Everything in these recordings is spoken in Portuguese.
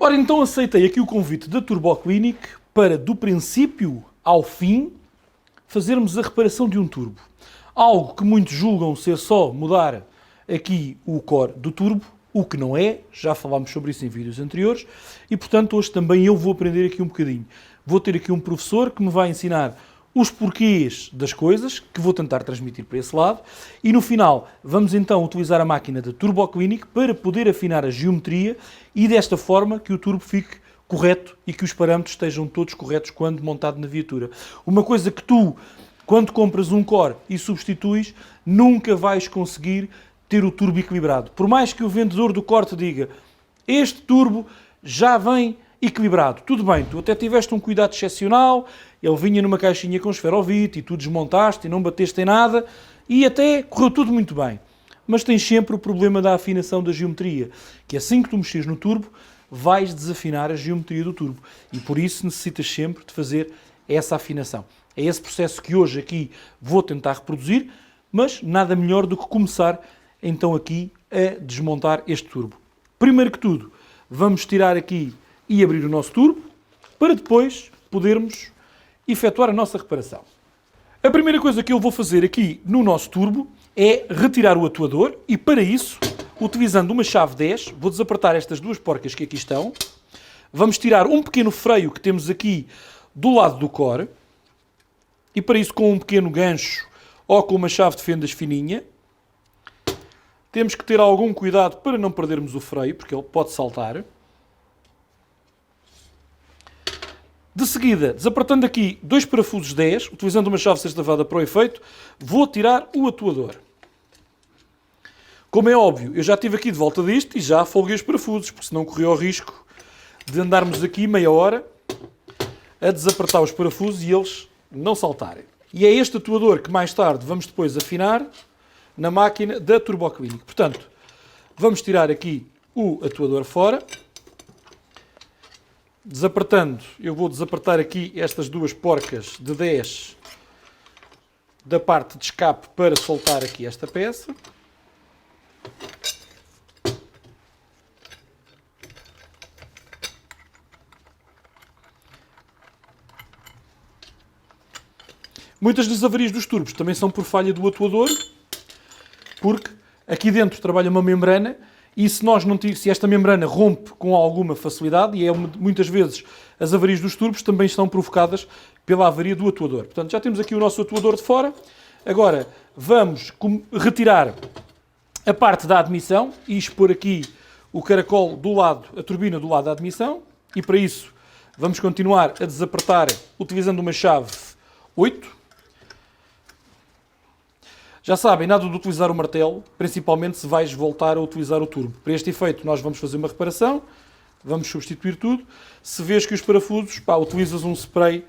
Ora, então aceitei aqui o convite da Turbo Clinic para, do princípio ao fim, fazermos a reparação de um turbo. Algo que muitos julgam ser só mudar aqui o core do turbo, o que não é, já falámos sobre isso em vídeos anteriores, e portanto hoje também eu vou aprender aqui um bocadinho. Vou ter aqui um professor que me vai ensinar os porquês das coisas, que vou tentar transmitir para esse lado, e no final vamos então utilizar a máquina da Turbo Clinic para poder afinar a geometria e desta forma que o turbo fique correto e que os parâmetros estejam todos corretos quando montado na viatura. Uma coisa que tu, quando compras um core e substituis, nunca vais conseguir ter o turbo equilibrado. Por mais que o vendedor do core te diga, este turbo já vem equilibrado. Tudo bem, tu até tiveste um cuidado excepcional, ele vinha numa caixinha com esferovite e tu desmontaste e não bateste em nada e até correu tudo muito bem. Mas tens sempre o problema da afinação da geometria, que assim que tu mexes no turbo, vais desafinar a geometria do turbo. E por isso necessitas sempre de fazer essa afinação. É esse processo que hoje aqui vou tentar reproduzir, mas nada melhor do que começar então aqui a desmontar este turbo. Primeiro que tudo, vamos tirar aqui e abrir o nosso turbo, para depois podermos efetuar a nossa reparação. A primeira coisa que eu vou fazer aqui no nosso turbo é retirar o atuador e para isso, utilizando uma chave 10, vou desapertar estas duas porcas que aqui estão, vamos tirar um pequeno freio que temos aqui do lado do core e para isso com um pequeno gancho ou com uma chave de fendas fininha, temos que ter algum cuidado para não perdermos o freio, porque ele pode saltar. De seguida, desapertando aqui dois parafusos 10, utilizando uma chave sextavada para o efeito, vou tirar o atuador. Como é óbvio, eu já estive aqui de volta disto e já folguei os parafusos, porque senão corria o risco de andarmos aqui meia hora a desapertar os parafusos e eles não saltarem. E é este atuador que mais tarde vamos depois afinar na máquina da Turbo Clinic. Portanto, vamos tirar aqui o atuador fora. Desapertando, eu vou desapertar aqui estas duas porcas de 10 da parte de escape para soltar aqui esta peça. Muitas das avarias dos turbos também são por falha do atuador, porque aqui dentro trabalha uma membrana e se esta membrana rompe com alguma facilidade, e muitas vezes as avarias dos turbos também estão provocadas pela avaria do atuador. Portanto, já temos aqui o nosso atuador de fora. Agora vamos retirar a parte da admissão e expor aqui o caracol do lado, a turbina do lado da admissão, e para isso vamos continuar a desapertar utilizando uma chave 8. Já sabem, nada de utilizar o martelo, principalmente se vais voltar a utilizar o turbo. Para este efeito nós vamos fazer uma reparação, vamos substituir tudo. Se vês que os parafusos, utilizas um spray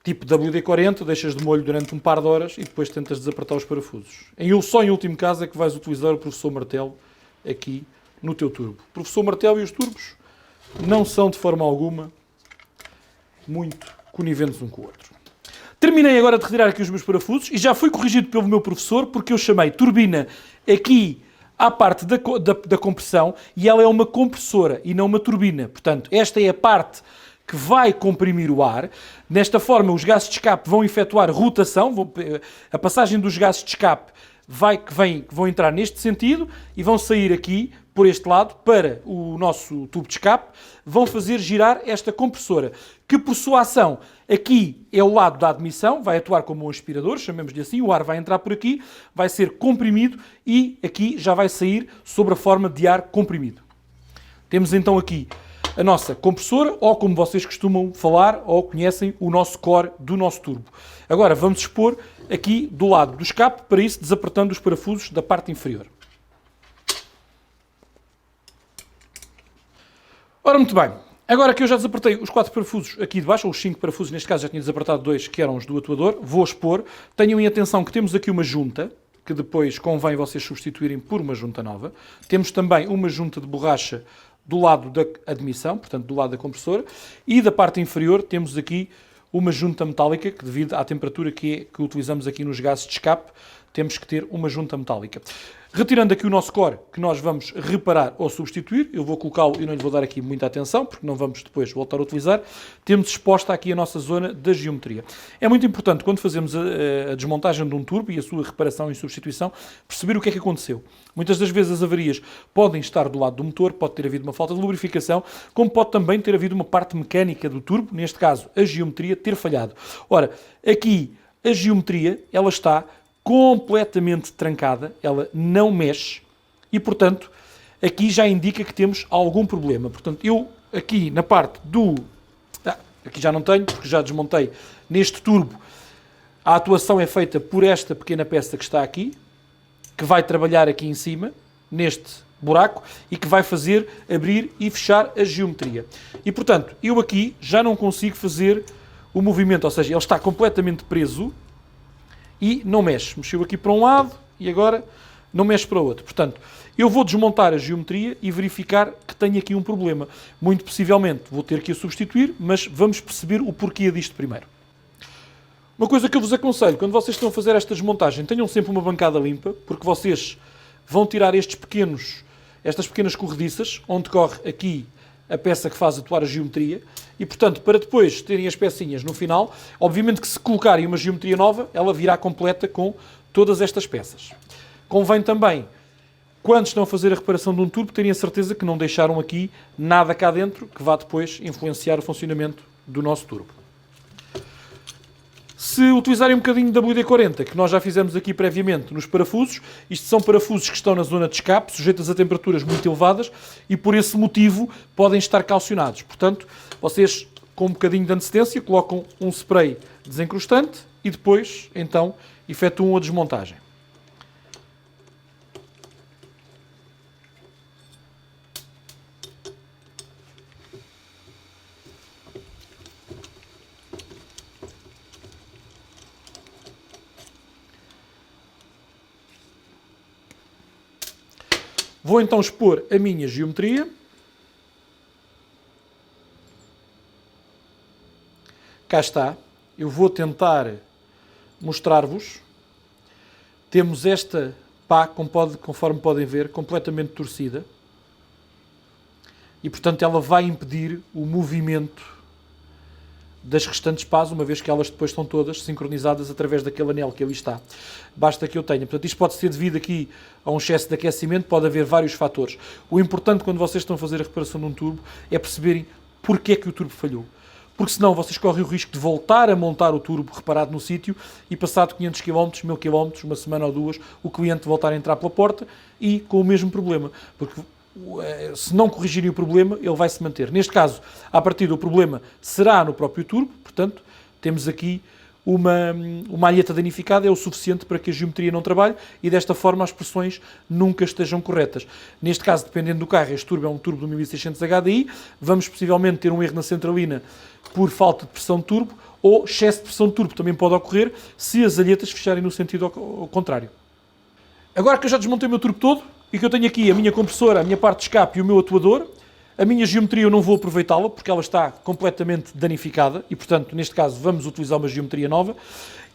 tipo WD-40, deixas de molho durante um par de horas e depois tentas desapertar os parafusos. Só em último caso é que vais utilizar o professor martelo aqui no teu turbo. O professor martelo e os turbos não são de forma alguma muito coniventes um com o outro. Terminei agora de retirar aqui os meus parafusos e já fui corrigido pelo meu professor porque eu chamei turbina aqui à parte da compressão e ela é uma compressora e não uma turbina. Portanto, esta é a parte que vai comprimir o ar. Desta forma, os gases de escape vão efetuar rotação, a passagem dos gases de escape vão entrar neste sentido e vão sair aqui, por este lado, para o nosso tubo de escape, vão fazer girar esta compressora, que por sua ação, aqui é o lado da admissão, vai atuar como um aspirador, chamemos-lhe assim, o ar vai entrar por aqui, vai ser comprimido e aqui já vai sair sob a forma de ar comprimido. Temos então aqui a nossa compressora, ou como vocês costumam falar, ou conhecem, o nosso core do nosso turbo. Agora vamos expor aqui do lado do escape, para isso desapertando os parafusos da parte inferior. Ora, muito bem. Agora que eu já desapertei os 4 parafusos aqui de baixo, ou os 5 parafusos, neste caso já tinha desapertado 2, que eram os do atuador, vou expor. Tenham em atenção que temos aqui uma junta, que depois convém vocês substituírem por uma junta nova. Temos também uma junta de borracha do lado da admissão, portanto do lado da compressora, e da parte inferior temos aqui uma junta metálica que, devido à temperatura que utilizamos aqui nos gases de escape, temos que ter uma junta metálica. Retirando aqui o nosso core, que nós vamos reparar ou substituir, eu vou colocá-lo e não lhe vou dar aqui muita atenção, porque não vamos depois voltar a utilizar, temos exposta aqui a nossa zona da geometria. É muito importante, quando fazemos a desmontagem de um turbo e a sua reparação e substituição, perceber o que é que aconteceu. Muitas das vezes as avarias podem estar do lado do motor, pode ter havido uma falta de lubrificação, como pode também ter havido uma parte mecânica do turbo, neste caso a geometria, ter falhado. Ora, aqui a geometria, ela está completamente trancada, ela não mexe e, portanto, aqui já indica que temos algum problema. Portanto, eu aqui na parte do... aqui já não tenho, porque já desmontei neste turbo. A atuação é feita por esta pequena peça que está aqui, que vai trabalhar aqui em cima, neste buraco, e que vai fazer abrir e fechar a geometria. E, portanto, eu aqui já não consigo fazer o movimento, ou seja, ele está completamente preso e não mexe. Mexeu aqui para um lado e agora não mexe para o outro. Portanto, eu vou desmontar a geometria e verificar que tenho aqui um problema. Muito possivelmente vou ter que a substituir, mas vamos perceber o porquê disto primeiro. Uma coisa que eu vos aconselho, quando vocês estão a fazer esta desmontagem, tenham sempre uma bancada limpa, porque vocês vão tirar estas pequenas corrediças, onde corre aqui a peça que faz atuar a geometria, e, portanto, para depois terem as pecinhas no final, obviamente que se colocarem uma geometria nova, ela virá completa com todas estas peças. Convém também, quando estão a fazer a reparação de um turbo, terem a certeza que não deixaram aqui nada cá dentro que vá depois influenciar o funcionamento do nosso turbo. Se utilizarem um bocadinho da WD-40, que nós já fizemos aqui previamente nos parafusos, isto são parafusos que estão na zona de escape, sujeitos a temperaturas muito elevadas e por esse motivo podem estar calcionados. Portanto, vocês com um bocadinho de antecedência colocam um spray desencrustante e depois, então, efetuam a desmontagem. Vou então expor a minha geometria. Cá está. Eu vou tentar mostrar-vos. Temos esta pá, conforme podem ver, completamente torcida. E, portanto, ela vai impedir o movimento das restantes pás, uma vez que elas depois estão todas sincronizadas através daquele anel que ali está. Basta que eu tenha. Portanto, isto pode ser devido aqui a um excesso de aquecimento, pode haver vários fatores. O importante quando vocês estão a fazer a reparação de um turbo é perceberem porque é que o turbo falhou. Porque senão vocês correm o risco de voltar a montar o turbo reparado no sítio e passado 500 km, 1000 km, uma semana ou duas, o cliente voltar a entrar pela porta e com o mesmo problema. Porque se não corrigirem o problema, ele vai se manter. Neste caso, a partir do problema será no próprio turbo, portanto, temos aqui uma alheta danificada, é o suficiente para que a geometria não trabalhe e desta forma as pressões nunca estejam corretas. Neste caso, dependendo do carro, este turbo é um turbo de 1600 HDI, vamos possivelmente ter um erro na centralina por falta de pressão de turbo ou excesso de pressão de turbo também pode ocorrer se as alhetas fecharem no sentido ao contrário. Agora que eu já desmontei o meu turbo todo, e que eu tenho aqui a minha compressora, a minha parte de escape e o meu atuador, a minha geometria eu não vou aproveitá-la porque ela está completamente danificada e, portanto, neste caso vamos utilizar uma geometria nova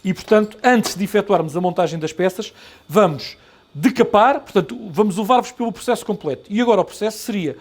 e, portanto, antes de efetuarmos a montagem das peças, vamos decapar, portanto, vamos levar-vos pelo processo completo. E agora o processo seria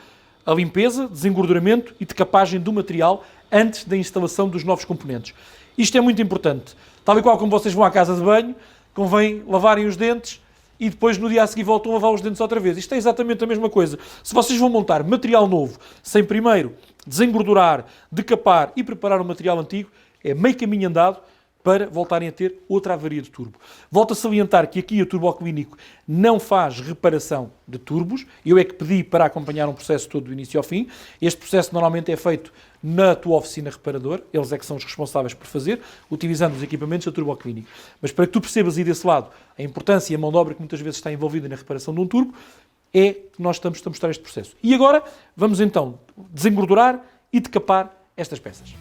a limpeza, desengorduramento e decapagem do material antes da instalação dos novos componentes. Isto é muito importante. Tal e qual como vocês vão à casa de banho, convém lavarem os dentes e depois no dia a seguir voltam a lavar os dentes outra vez. Isto é exatamente a mesma coisa. Se vocês vão montar material novo sem primeiro desengordurar, decapar e preparar o material antigo, é meio caminho andado para voltarem a ter outra avaria de turbo. Volto a salientar que aqui o Turboclínico não faz reparação de turbos. Eu é que pedi para acompanhar um processo todo do início ao fim. Este processo normalmente é feito na tua oficina reparador. Eles é que são os responsáveis por fazer, utilizando os equipamentos da Turboclínico. Mas para que tu percebas aí desse lado a importância e a mão de obra que muitas vezes está envolvida na reparação de um turbo, é que nós estamos a mostrar este processo. E agora vamos então desengordurar e decapar estas peças.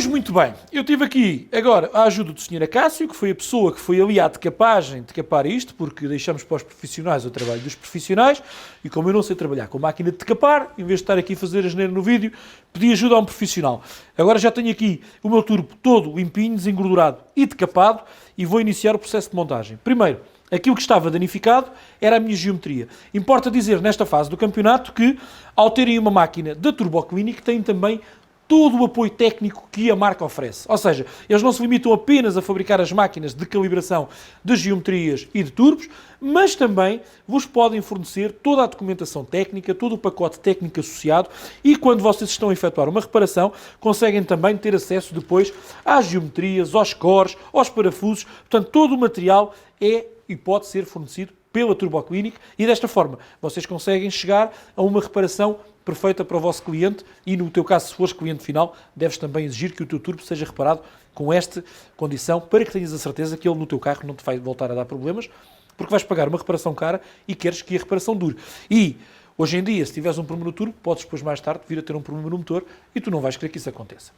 Pois muito bem, eu tive aqui agora a ajuda do Sr. Acácio, que foi a pessoa que foi ali à decapagem de decapar isto, porque deixamos para os profissionais o trabalho dos profissionais, e como eu não sei trabalhar com máquina de decapar, em vez de estar aqui a fazer asneira no vídeo, pedi ajuda a um profissional. Agora já tenho aqui o meu turbo todo limpinho, desengordurado e decapado, e vou iniciar o processo de montagem. Primeiro, aquilo que estava danificado era a minha geometria. Importa dizer, nesta fase do campeonato, que ao terem uma máquina da Turbo Clinic, têm também todo o apoio técnico que a marca oferece. Ou seja, eles não se limitam apenas a fabricar as máquinas de calibração de geometrias e de turbos, mas também vos podem fornecer toda a documentação técnica, todo o pacote técnico associado, e quando vocês estão a efetuar uma reparação, conseguem também ter acesso depois às geometrias, aos cores, aos parafusos. Portanto, todo o material é e pode ser fornecido pela Turbo Clinic, e desta forma vocês conseguem chegar a uma reparação perfeita para o vosso cliente, e no teu caso, se fores cliente final, deves também exigir que o teu turbo seja reparado com esta condição, para que tenhas a certeza que ele no teu carro não te vai voltar a dar problemas, porque vais pagar uma reparação cara e queres que a reparação dure. E hoje em dia, se tiveres um problema no turbo, podes depois mais tarde vir a ter um problema no motor e tu não vais querer que isso aconteça.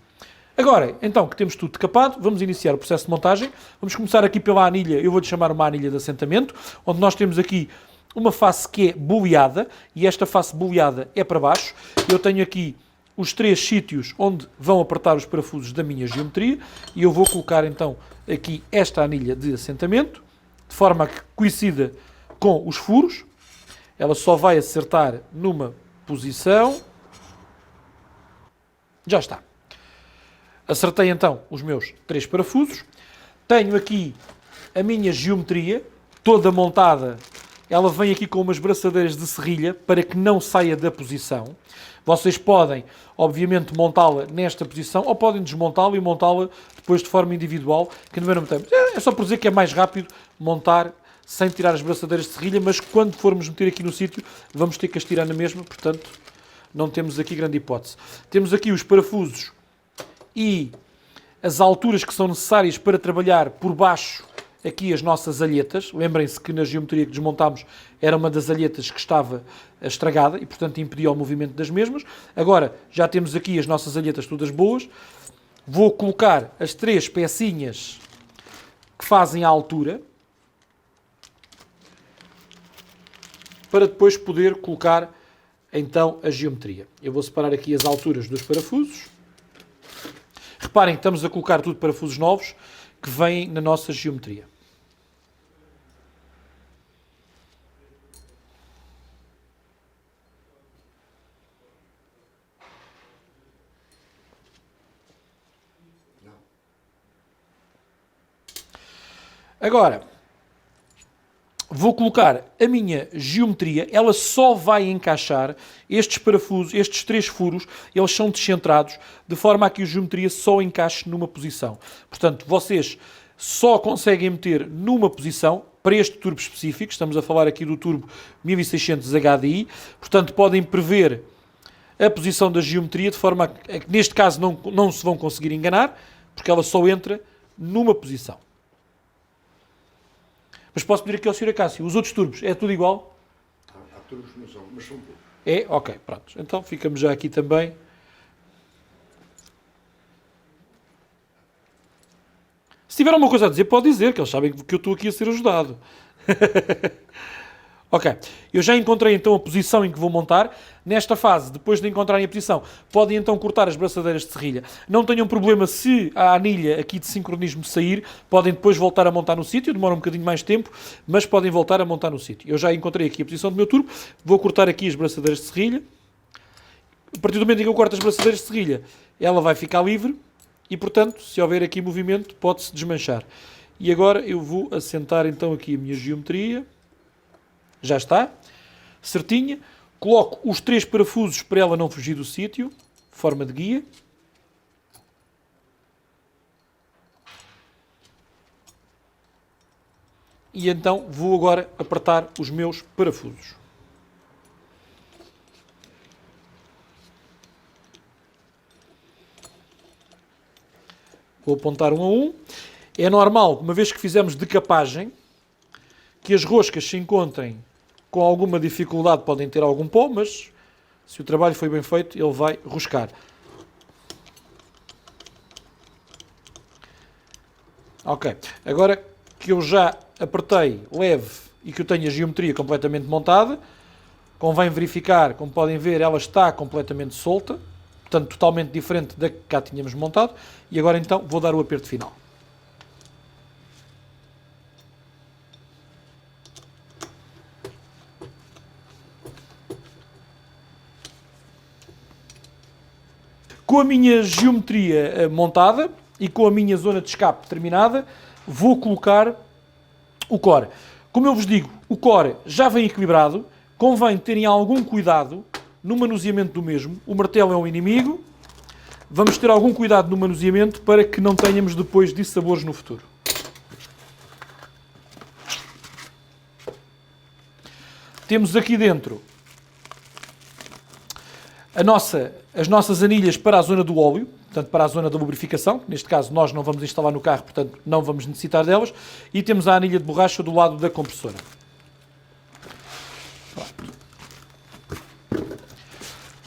Agora, então, que temos tudo decapado, vamos iniciar o processo de montagem. Vamos começar aqui pela anilha, eu vou-lhe chamar uma anilha de assentamento, onde nós temos aqui uma face que é boleada, e esta face boleada é para baixo. Eu tenho aqui os 3 sítios onde vão apertar os parafusos da minha geometria, e eu vou colocar então aqui esta anilha de assentamento, de forma que coincida com os furos. Ela só vai acertar numa posição. Já está. Acertei então os meus 3 parafusos. Tenho aqui a minha geometria toda montada. Ela vem aqui com umas braçadeiras de serrilha para que não saia da posição. Vocês podem, obviamente, montá-la nesta posição, ou podem desmontá-la e montá-la depois de forma individual, que não me tempo. É só por dizer que é mais rápido montar sem tirar as braçadeiras de serrilha, mas quando formos meter aqui no sítio, vamos ter que as tirar na mesma, portanto, não temos aqui grande hipótese. Temos aqui os parafusos e as alturas que são necessárias para trabalhar por baixo aqui as nossas alhetas. Lembrem-se que na geometria que desmontámos era uma das alhetas que estava estragada e, portanto, impedia o movimento das mesmas. Agora já temos aqui as nossas alhetas todas boas. Vou colocar as 3 pecinhas que fazem a altura para depois poder colocar então a geometria. Eu vou separar aqui as alturas dos parafusos. Reparem que estamos a colocar tudo parafusos novos que vêm na nossa geometria. Agora, vou colocar a minha geometria, ela só vai encaixar estes parafusos, estes 3 furos, eles são descentrados, de forma a que a geometria só encaixe numa posição. Portanto, vocês só conseguem meter numa posição, para este turbo específico, estamos a falar aqui do turbo 1600 HDI, portanto, podem prever a posição da geometria, de forma a que neste caso não se vão conseguir enganar, porque ela só entra numa posição. Mas posso pedir aqui ao Sr. Acácio, os outros turbos, é tudo igual? Há turbos que não são, mas são poucos. É? Ok, pronto. Então ficamos já aqui também. Se tiver alguma coisa a dizer, pode dizer, que eles sabem que eu estou aqui a ser ajudado. Ok, eu já encontrei então a posição em que vou montar. Nesta fase, depois de encontrarem a posição, podem então cortar as braçadeiras de serrilha. Não tenham problema se a anilha aqui de sincronismo sair, podem depois voltar a montar no sítio, demora um bocadinho mais tempo, mas podem voltar a montar no sítio. Eu já encontrei aqui a posição do meu turbo, vou cortar aqui as braçadeiras de serrilha. A partir do momento em que eu corto as braçadeiras de serrilha, ela vai ficar livre e, portanto, se houver aqui movimento, pode-se desmanchar. E agora eu vou assentar então aqui a minha geometria. Já está, certinha. Coloco os 3 parafusos para ela não fugir do sítio, forma de guia. E então vou agora apertar os meus parafusos. Vou apontar um a um. É normal, uma vez que fizemos decapagem, que as roscas se encontrem com alguma dificuldade, podem ter algum pó, mas se o trabalho foi bem feito, ele vai roscar. Ok. Agora que eu já apertei leve e que eu tenho a geometria completamente montada, convém verificar, como podem ver, ela está completamente solta, portanto totalmente diferente da que cá tínhamos montado. E agora então vou dar o aperto final. Com a minha geometria montada e com a minha zona de escape terminada, vou colocar o core. Como eu vos digo, o core já vem equilibrado, convém terem algum cuidado no manuseamento do mesmo. O martelo é um inimigo, vamos ter algum cuidado no manuseamento para que não tenhamos depois dissabores no futuro. Temos aqui dentro as nossas anilhas para a zona do óleo, portanto para a zona da lubrificação, neste caso nós não vamos instalar no carro, portanto não vamos necessitar delas, e temos a anilha de borracha do lado da compressora. Pronto.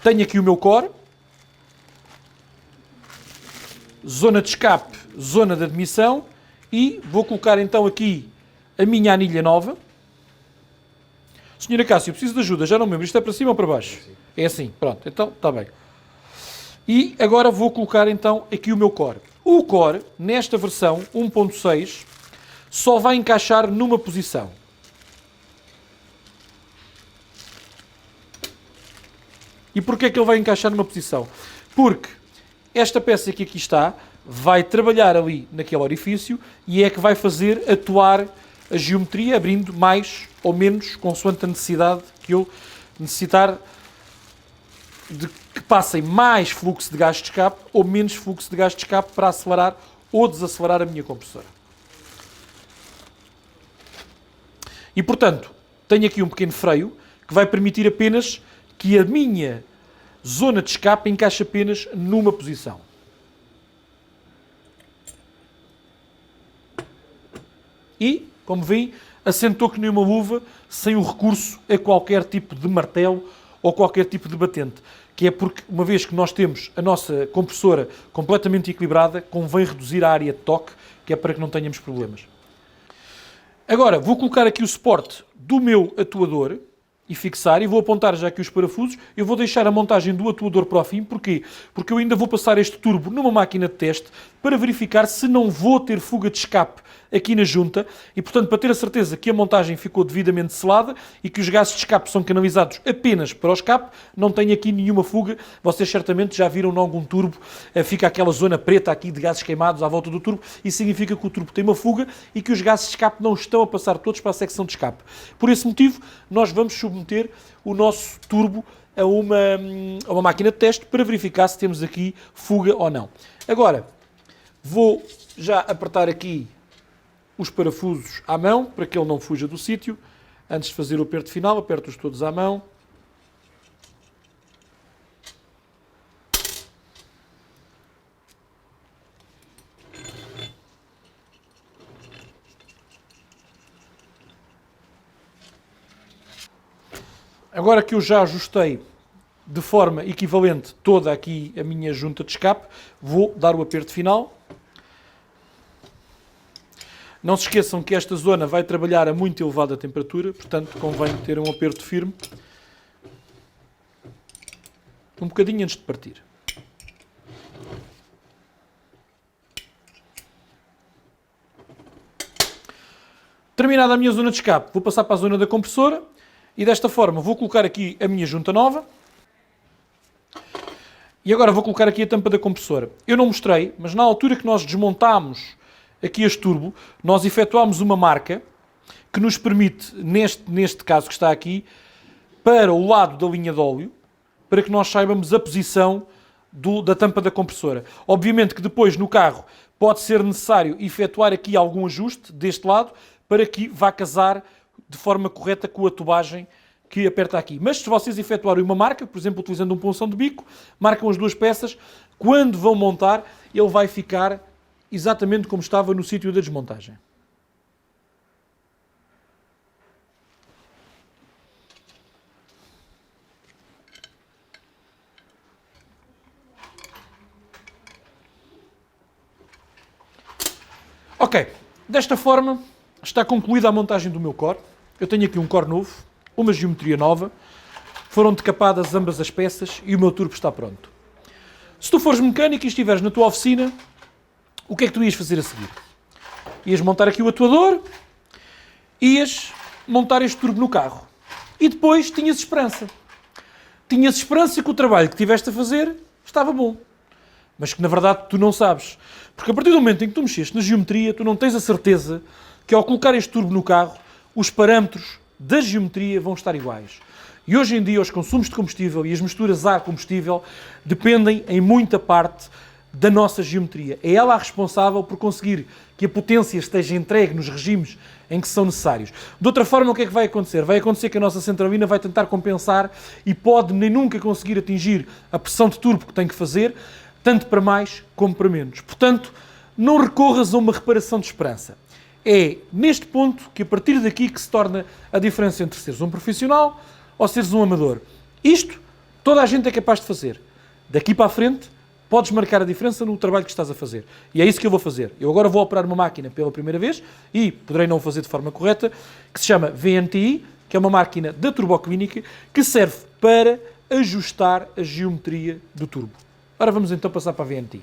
Tenho aqui o meu core, zona de escape, zona de admissão, e vou colocar então aqui a minha anilha nova. Senhora Cássio, preciso de ajuda, já não me lembro, isto é para cima ou para baixo? É assim, pronto, então está bem. E agora vou colocar então aqui o meu core. O core, nesta versão 1.6, só vai encaixar numa posição. E porquê é que ele vai encaixar numa posição? Porque esta peça que aqui está vai trabalhar ali naquele orifício e é que vai fazer atuar a geometria, abrindo mais ou menos, consoante a necessidade que eu necessitar de que passem mais fluxo de gás de escape ou menos fluxo de gás de escape para acelerar ou desacelerar a minha compressora. E, portanto, tenho aqui um pequeno freio que vai permitir apenas que a minha zona de escape encaixe apenas numa posição. E, como veem, assentou que nem uma luva, sem o recurso a qualquer tipo de martelo ou qualquer tipo de batente. Que é porque, uma vez que nós temos a nossa compressora completamente equilibrada, convém reduzir a área de toque, que é para que não tenhamos problemas. Agora, vou colocar aqui o suporte do meu atuador e fixar, e vou apontar já aqui os parafusos. Eu vou deixar a montagem do atuador para o fim. Porquê? Porque eu ainda vou passar este turbo numa máquina de teste para verificar se não vou ter fuga de escape aqui na junta e, portanto, para ter a certeza que a montagem ficou devidamente selada e que os gases de escape são canalizados apenas para o escape, não tem aqui nenhuma fuga. Vocês certamente já viram em algum turbo, fica aquela zona preta aqui de gases queimados à volta do turbo, e significa que o turbo tem uma fuga e que os gases de escape não estão a passar todos para a secção de escape. Por esse motivo, nós vamos submeter o nosso turbo a uma máquina de teste para verificar se temos aqui fuga ou não. Agora, vou já apertar aqui os parafusos à mão, para que ele não fuja do sítio. Antes de fazer o aperto final, aperto-os todos à mão. Agora que eu já ajustei de forma equivalente toda aqui a minha junta de escape, vou dar o aperto final. Não se esqueçam que esta zona vai trabalhar a muito elevada temperatura, portanto convém ter um aperto firme um bocadinho antes de partir. Terminada a minha zona de escape, vou passar para a zona da compressora e desta forma vou colocar aqui a minha junta nova. E agora vou colocar aqui a tampa da compressora. Eu não mostrei, mas na altura que nós desmontámos aqui este turbo, nós efetuámos uma marca que nos permite, neste caso que está aqui, para o lado da linha de óleo, para que nós saibamos a posição da tampa da compressora. Obviamente que depois no carro pode ser necessário efetuar aqui algum ajuste deste lado para que vá casar de forma correta com a tubagem que aperta aqui. Mas se vocês efetuarem uma marca, por exemplo, utilizando um punção de bico, marcam as duas peças, quando vão montar, ele vai ficar exatamente como estava no sítio da desmontagem. Ok, desta forma está concluída a montagem do meu core. Eu tenho aqui um core novo, uma geometria nova, foram decapadas ambas as peças e o meu turbo está pronto. Se tu fores mecânico e estiveres na tua oficina, o que é que tu ias fazer a seguir? Ias montar aqui o atuador, ias montar este turbo no carro e depois tinhas esperança. Tinhas esperança que o trabalho que tiveste a fazer estava bom. Mas que na verdade tu não sabes. Porque a partir do momento em que tu mexeste na geometria, tu não tens a certeza que ao colocar este turbo no carro, os parâmetros da geometria vão estar iguais. E hoje em dia os consumos de combustível e as misturas ar-combustível dependem em muita parte da nossa geometria. É ela a responsável por conseguir que a potência esteja entregue nos regimes em que são necessários. De outra forma, o que é que vai acontecer? Vai acontecer que a nossa centralina vai tentar compensar e pode nem nunca conseguir atingir a pressão de turbo que tem que fazer, tanto para mais como para menos. Portanto, não recorras a uma reparação de esperança. É neste ponto que, a partir daqui, que se torna a diferença entre seres um profissional ou seres um amador. Isto, toda a gente é capaz de fazer. Daqui para a frente, podes marcar a diferença no trabalho que estás a fazer. E é isso que eu vou fazer. Eu agora vou operar uma máquina pela primeira vez e poderei não o fazer de forma correta, que se chama VNTI, que é uma máquina da turboclínica que serve para ajustar a geometria do turbo. Ora, vamos então passar para a VNTI.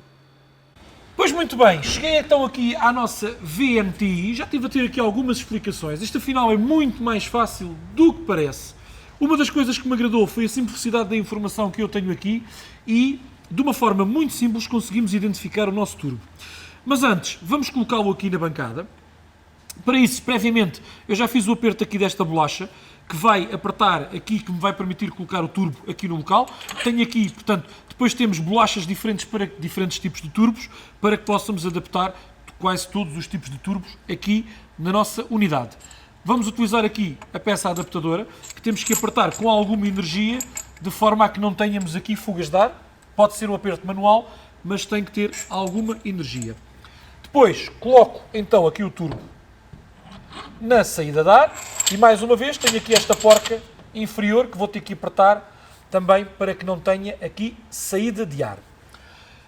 Pois muito bem, cheguei então aqui à nossa VNTI, já estive a ter aqui algumas explicações. Isto afinal é muito mais fácil do que parece. Uma das coisas que me agradou foi a simplicidade da informação que eu tenho aqui e, de uma forma muito simples, conseguimos identificar o nosso turbo. Mas antes, vamos colocá-lo aqui na bancada. Para isso, previamente, eu já fiz o aperto aqui desta bolacha, que vai apertar aqui, que me vai permitir colocar o turbo aqui no local. Tenho aqui, portanto, depois temos bolachas diferentes para diferentes tipos de turbos, para que possamos adaptar quase todos os tipos de turbos aqui na nossa unidade. Vamos utilizar aqui a peça adaptadora, que temos que apertar com alguma energia, de forma a que não tenhamos aqui fugas de ar. Pode ser um aperto manual, mas tem que ter alguma energia. Depois, coloco então aqui o turbo na saída de ar e, mais uma vez, tenho aqui esta porca inferior que vou ter que apertar também para que não tenha aqui saída de ar.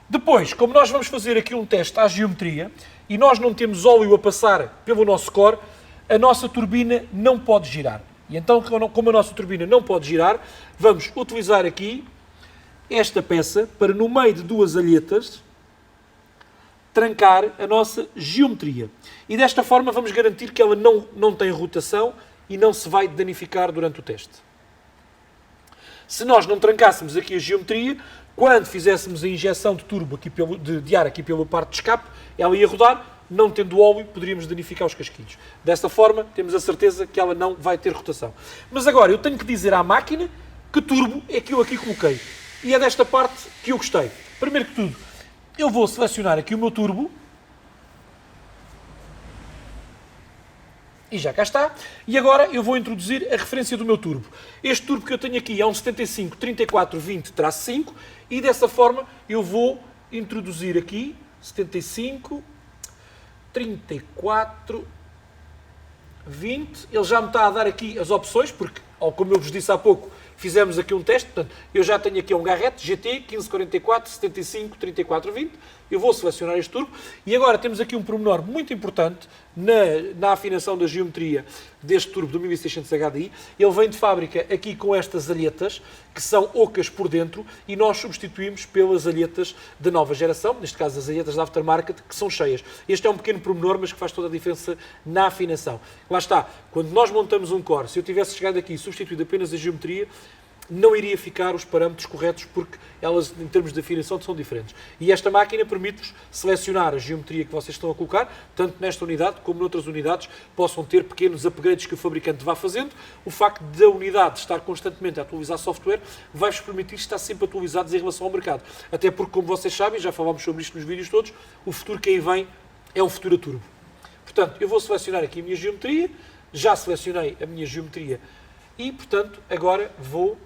Depois, como nós vamos fazer aqui um teste à geometria e nós não temos óleo a passar pelo nosso core, a nossa turbina não pode girar. E então, como a nossa turbina não pode girar, vamos utilizar aqui esta peça para, no meio de duas alhetas, trancar a nossa geometria. E desta forma vamos garantir que ela não tem rotação e não se vai danificar durante o teste. Se nós não trancássemos aqui a geometria, quando fizéssemos a injeção de turbo aqui de ar aqui pela parte de escape, ela ia rodar, não tendo óleo, poderíamos danificar os casquilhos. Desta forma, temos a certeza que ela não vai ter rotação. Mas agora, eu tenho que dizer à máquina que turbo é que eu aqui coloquei. E é desta parte que eu gostei. Primeiro que tudo, eu vou selecionar aqui o meu turbo. E já cá está. E agora eu vou introduzir a referência do meu turbo. Este turbo que eu tenho aqui é um 75-34-20-5 e dessa forma eu vou introduzir aqui 75, 34, 20. Ele já me está a dar aqui as opções, porque, como eu vos disse há pouco, fizemos aqui um teste. Portanto, eu já tenho aqui um Garrett GT 1544 75 34 20. Eu vou selecionar este turbo. E agora temos aqui um pormenor muito importante na afinação da geometria deste turbo do 1600 HDI. Ele vem de fábrica aqui com estas alhetas, que são ocas por dentro, e nós substituímos pelas alhetas da nova geração, neste caso as alhetas da aftermarket, que são cheias. Este é um pequeno pormenor, mas que faz toda a diferença na afinação. Lá está, quando nós montamos um core, se eu tivesse chegado aqui e substituído apenas a geometria, não iria ficar os parâmetros corretos, porque elas, em termos de afinação, são diferentes. E esta máquina permite-vos selecionar a geometria que vocês estão a colocar, tanto nesta unidade como noutras unidades, possam ter pequenos upgrades que o fabricante vá fazendo. O facto da unidade estar constantemente a atualizar software vai-vos permitir estar sempre atualizados em relação ao mercado. Até porque, como vocês sabem, já falámos sobre isto nos vídeos todos, o futuro que aí vem é o futuro a turbo. Portanto, eu vou selecionar aqui a minha geometria, já selecionei a minha geometria e, portanto, agora vou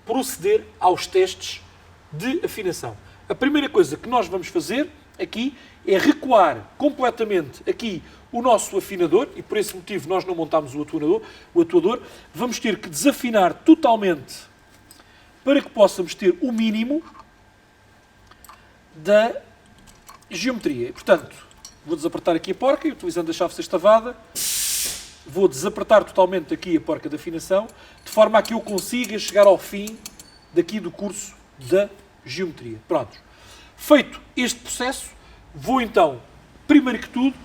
proceder aos testes de afinação. A primeira coisa que nós vamos fazer aqui é recuar completamente aqui o nosso afinador, e por esse motivo nós não montámos o atuador. Vamos ter que desafinar totalmente para que possamos ter o mínimo da geometria. E, portanto, Vou desapertar aqui a porca, utilizando a chave sextavada. Vou desapertar totalmente aqui a porca de afinação, de forma a que eu consiga chegar ao fim daqui do curso da geometria. Pronto. Feito este processo, vou então, primeiro que tudo,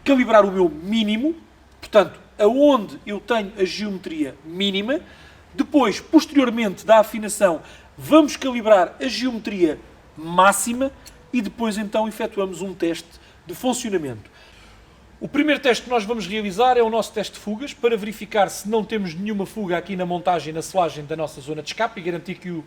calibrar o meu mínimo, portanto, aonde eu tenho a geometria mínima. Depois, posteriormente da afinação, vamos calibrar a geometria máxima e depois então efetuamos um teste de funcionamento. O primeiro teste que nós vamos realizar é o nosso teste de fugas, para verificar se não temos nenhuma fuga aqui na montagem e na selagem da nossa zona de escape e garantir que o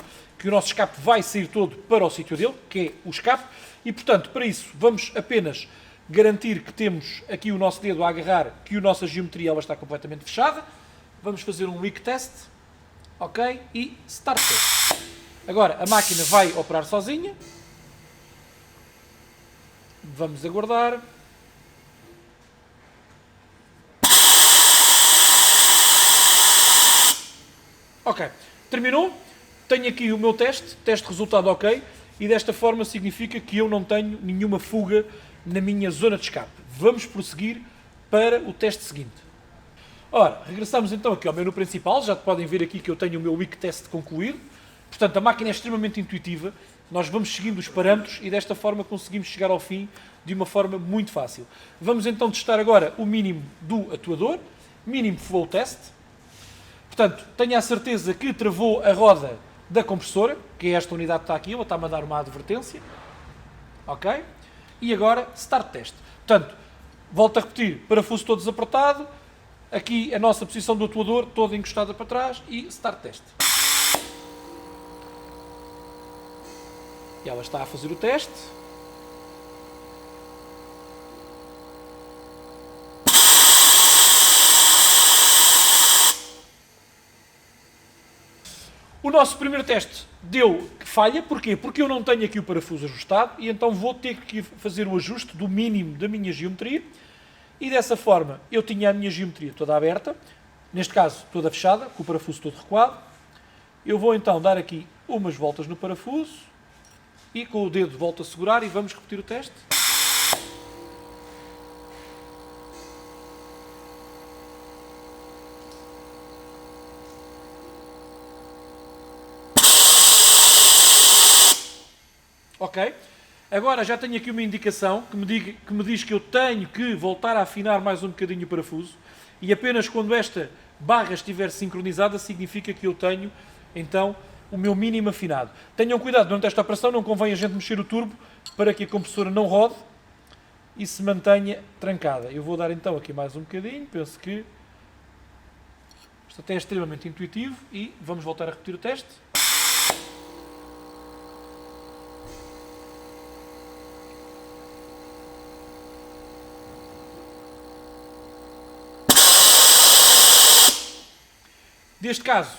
nosso escape vai sair todo para o sítio dele, que é o escape. E, portanto, para isso, vamos apenas garantir que temos aqui o nosso dedo a agarrar, que a nossa geometria ela está completamente fechada. Vamos fazer um leak test, ok? E start test. Agora, a máquina vai operar sozinha. Vamos aguardar. Ok, terminou. Tenho aqui o meu teste resultado ok, e desta forma significa que eu não tenho nenhuma fuga na minha zona de escape. Vamos prosseguir para o teste seguinte. Ora, regressamos então aqui ao menu principal. Já podem ver aqui que eu tenho o meu weak test concluído. Portanto, a máquina é extremamente intuitiva. Nós vamos seguindo os parâmetros e desta forma conseguimos chegar ao fim de uma forma muito fácil. Vamos então testar agora o mínimo do atuador, mínimo flow test. Portanto, tenho a certeza que travou a roda da compressora, que é esta unidade que está aqui, ela está a mandar uma advertência. Ok? E agora, start test. Portanto, volto a repetir, parafuso todo desapertado, aqui a nossa posição do atuador toda encostada para trás e start test. E ela está a fazer o teste. O nosso primeiro teste deu falha. Porquê? Porque eu não tenho aqui o parafuso ajustado e então vou ter que fazer o ajuste do mínimo da minha geometria. E dessa forma eu tinha a minha geometria toda aberta, neste caso toda fechada, com o parafuso todo recuado. Eu vou então dar aqui umas voltas no parafuso e com o dedo volto a segurar e vamos repetir o teste. Ok? Agora já tenho aqui uma indicação que me diz que eu tenho que voltar a afinar mais um bocadinho o parafuso, e apenas quando esta barra estiver sincronizada significa que eu tenho então o meu mínimo afinado. Tenham cuidado durante esta operação, não convém a gente mexer o turbo para que a compressora não rode e se mantenha trancada. Eu vou dar então aqui mais um bocadinho, penso que isto até é extremamente intuitivo e vamos voltar a repetir o teste. Neste caso,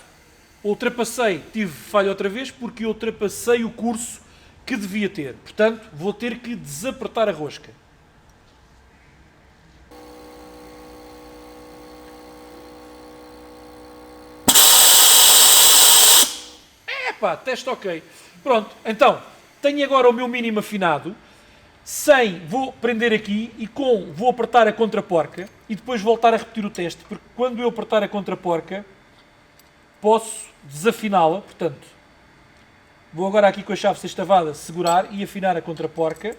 ultrapassei, tive falha outra vez, porque ultrapassei o curso que devia ter. Portanto, vou ter que desapertar a rosca. Epá, teste ok. Pronto, então, tenho agora o meu mínimo afinado. Vou prender aqui e vou apertar a contraporca e depois voltar a repetir o teste, porque quando eu apertar a contraporca posso desafiná-la. Portanto, vou agora aqui com a chave sextavada segurar e afinar a contraporca.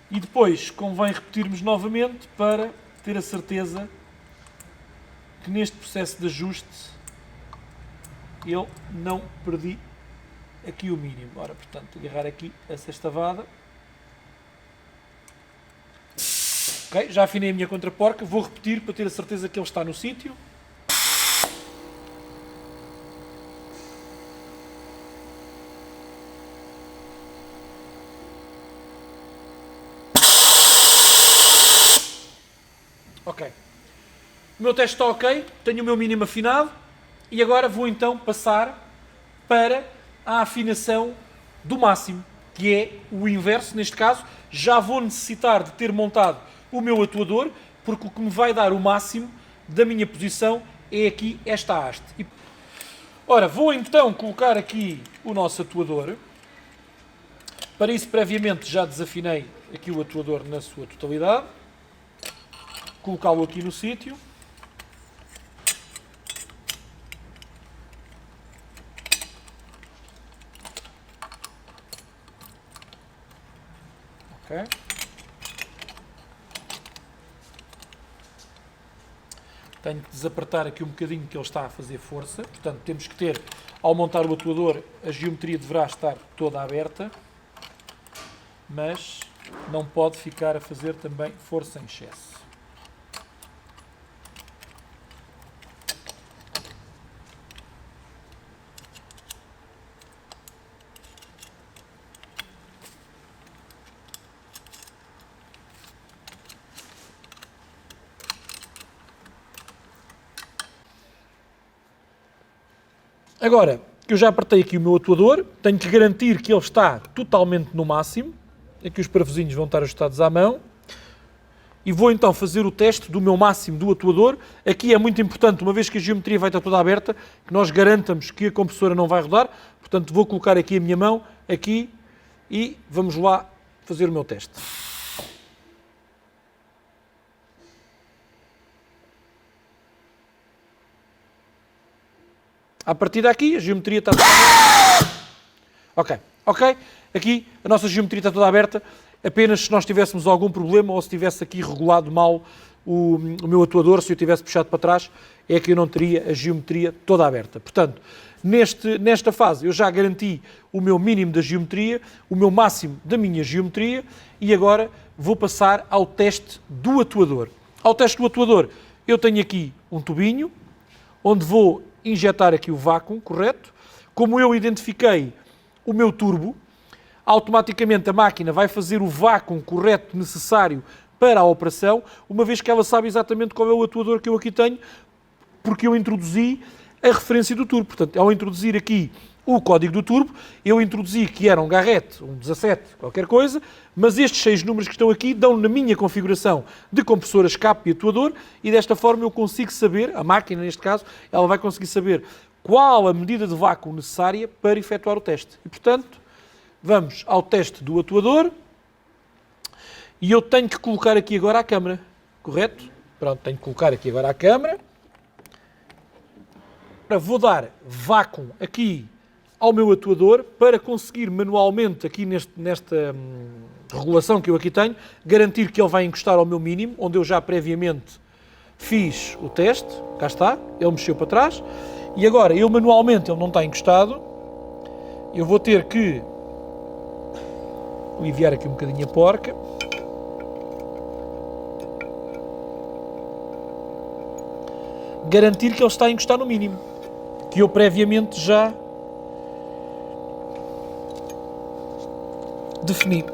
E depois convém repetirmos novamente para ter a certeza que neste processo de ajuste eu não perdi aqui o mínimo. Ora, portanto, agarrar aqui a sextavada. Ok, já afinei a minha contraporca. Vou repetir para ter a certeza que ele está no sítio. Ok. O meu teste está ok, tenho o meu mínimo afinado e agora vou então passar para a afinação do máximo, que é o inverso. Neste caso, já vou necessitar de ter montado o meu atuador, porque o que me vai dar o máximo da minha posição é aqui esta haste. Ora, vou então colocar aqui o nosso atuador Para isso, previamente, já desafinei aqui o atuador na sua totalidade. Colocá-lo aqui no sítio. Ok. Tenho que desapertar aqui um bocadinho que ele está a fazer força. Portanto, temos que ter, ao montar o atuador, a geometria deverá estar toda aberta, mas não pode ficar a fazer também força em excesso. Agora, que eu já apertei aqui o meu atuador, tenho que garantir que ele está totalmente no máximo. Aqui os parafusinhos vão estar ajustados à mão. E vou então fazer o teste do meu máximo do atuador. Aqui é muito importante, uma vez que a geometria vai estar toda aberta, que nós garantamos que a compressora não vai rodar. Portanto, vou colocar aqui a minha mão, aqui, e vamos lá fazer o meu teste. A partir daqui, a geometria está toda aberta. Ok. Aqui, a nossa geometria está toda aberta. Apenas se nós tivéssemos algum problema ou se tivesse aqui regulado mal o meu atuador, se eu tivesse puxado para trás, é que eu não teria a geometria toda aberta. Portanto, nesta fase, eu já garanti o meu mínimo da geometria, o meu máximo da minha geometria, e agora vou passar ao teste do atuador. Ao teste do atuador, eu tenho aqui um tubinho, onde vou injetar aqui o vácuo, correto? Como eu identifiquei o meu turbo, automaticamente a máquina vai fazer o vácuo correto necessário para a operação, uma vez que ela sabe exatamente qual é o atuador que eu aqui tenho, porque eu introduzi a referência do turbo. Portanto, ao introduzir aqui o código do turbo, eu introduzi que era um Garrett, um 17, qualquer coisa, mas estes 6 números que estão aqui dão na minha configuração de compressor, escape e atuador, e desta forma eu consigo saber, a máquina neste caso, ela vai conseguir saber qual a medida de vácuo necessária para efetuar o teste. E portanto, vamos ao teste do atuador, e eu tenho que colocar aqui agora a câmara, correto? Pronto, tenho que colocar aqui agora a câmara. Vou dar vácuo aqui ao meu atuador para conseguir manualmente, aqui nesta regulação que eu aqui tenho, garantir que ele vai encostar ao meu mínimo, onde eu já previamente fiz o teste. Cá está, ele mexeu para trás. E agora, eu manualmente, ele não está encostado. Eu vou ter que aliviar aqui um bocadinho a porca. Garantir que ele está a encostar no mínimo, que eu previamente já defini.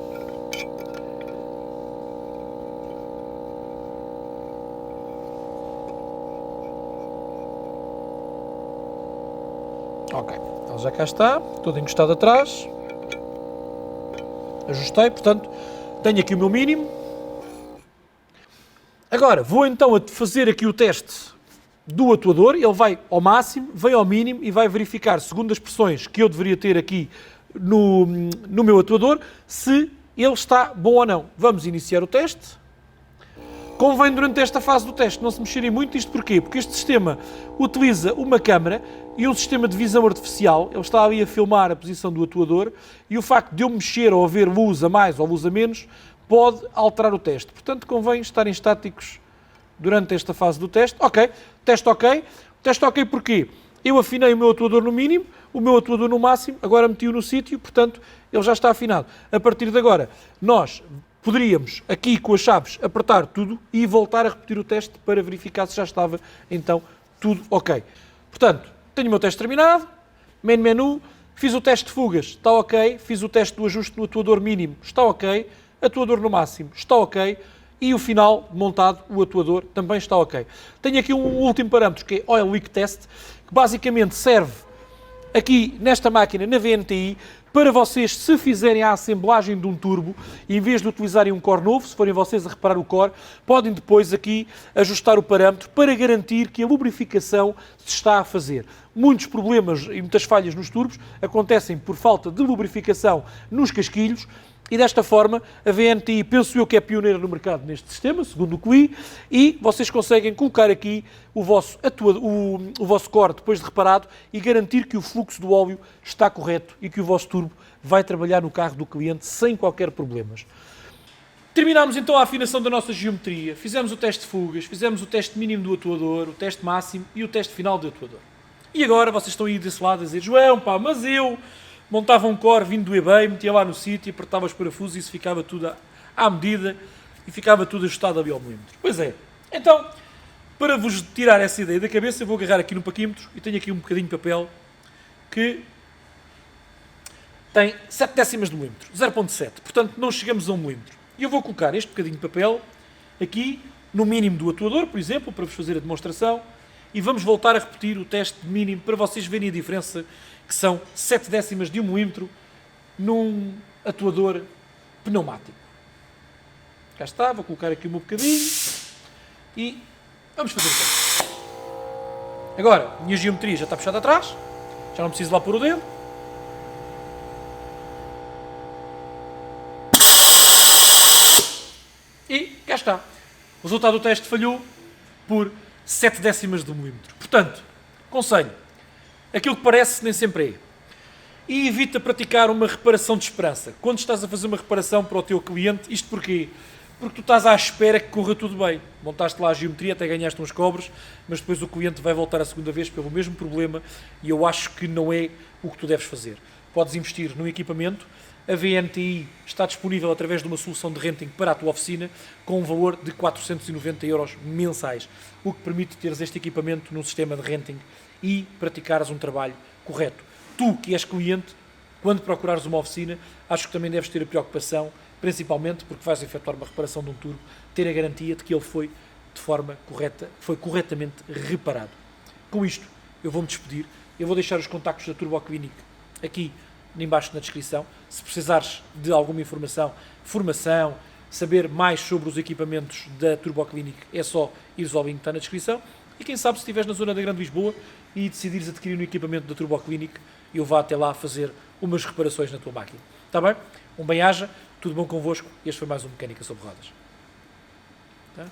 Ok, então já cá está, todo encostado atrás. Ajustei, portanto, tenho aqui o meu mínimo. Agora, vou então fazer aqui o teste do atuador. Ele vai ao máximo, vem ao mínimo e vai verificar, segundo as pressões que eu deveria ter aqui no meu atuador, se ele está bom ou não. Vamos iniciar o teste. Convém durante esta fase do teste não se mexerem muito. Isto porquê? Porque este sistema utiliza uma câmara e um sistema de visão artificial. Ele está ali a filmar a posição do atuador e o facto de eu mexer ou haver luz a mais ou luz a menos pode alterar o teste. Portanto, convém estarem estáticos durante esta fase do teste. Ok, teste ok. Teste ok porquê? Eu afinei o meu atuador no mínimo, o meu atuador no máximo, agora meti-o no sítio, portanto, ele já está afinado. A partir de agora, nós poderíamos, aqui com as chaves, apertar tudo e voltar a repetir o teste para verificar se já estava, então, tudo ok. Portanto, tenho o meu teste terminado, main menu, fiz o teste de fugas, está ok, fiz o teste do ajuste no atuador mínimo, está ok, atuador no máximo, está ok, e o final, montado, o atuador, também está ok. Tenho aqui um último parâmetro, que é Oil Leak Test, que basicamente serve aqui nesta máquina, na VNTi, para vocês, se fizerem a assemblagem de um turbo, e em vez de utilizarem um core novo, se forem vocês a reparar o core, podem depois aqui ajustar o parâmetro para garantir que a lubrificação se está a fazer. Muitos problemas e muitas falhas nos turbos acontecem por falta de lubrificação nos casquilhos, e desta forma a VNTi, penso eu, que é pioneira no mercado neste sistema, segundo o que li, e vocês conseguem colocar aqui o vosso core depois de reparado e garantir que o fluxo do óleo está correto e que o vosso turbo vai trabalhar no carro do cliente sem qualquer problemas. Terminámos então a afinação da nossa geometria, fizemos o teste de fugas, fizemos o teste mínimo do atuador, o teste máximo e o teste final do atuador. E agora vocês estão aí desse lado a dizer: João, pá, mas eu montava um core vindo do eBay, metia lá no sítio, apertava os parafusos e isso ficava tudo à medida e ficava tudo ajustado ali ao milímetro. Pois é. Então, para vos tirar essa ideia da cabeça, eu vou agarrar aqui no paquímetro e tenho aqui um bocadinho de papel que tem 7 décimas de milímetro, 0.7, portanto não chegamos a 1 milímetro. E eu vou colocar este bocadinho de papel aqui no mínimo do atuador, por exemplo, para vos fazer a demonstração, e vamos voltar a repetir o teste de mínimo para vocês verem a diferença, que são 7 décimas de 1 milímetro num atuador pneumático. Cá está, vou colocar aqui um bocadinho e vamos fazer o teste. Agora, a minha geometria já está puxada atrás, já não preciso lá pôr o dedo. E cá está. O resultado do teste falhou por 7 décimas de 1 milímetro. Portanto, conselho, aquilo que parece nem sempre é. E evita praticar uma reparação de esperança. Quando estás a fazer uma reparação para o teu cliente, isto porquê? Porque tu estás à espera que corra tudo bem. Montaste lá a geometria, até ganhaste uns cobres, mas depois o cliente vai voltar a segunda vez pelo mesmo problema e eu acho que não é o que tu deves fazer. Podes investir no equipamento. A VNTi está disponível através de uma solução de renting para a tua oficina com um valor de 490 € mensais, o que permite teres este equipamento num sistema de renting e praticares um trabalho correto. Tu, que és cliente, quando procurares uma oficina, acho que também deves ter a preocupação, principalmente porque vais efetuar uma reparação de um turbo, ter a garantia de que ele foi de forma correta, foi corretamente reparado. Com isto, eu vou-me despedir. Eu vou deixar os contactos da Turbo Clinic aqui embaixo na descrição. Se precisares de alguma informação, formação, saber mais sobre os equipamentos da Turbo Clinic, é só ires ao link que está na descrição. E quem sabe, se estiveres na zona da Grande Lisboa e decidires adquirir um equipamento da Turbo Clinic, eu vá até lá fazer umas reparações na tua máquina. Está bem? Um bem-aja, tudo bom convosco. Este foi mais um Mecânica sobre Rodas. Tá?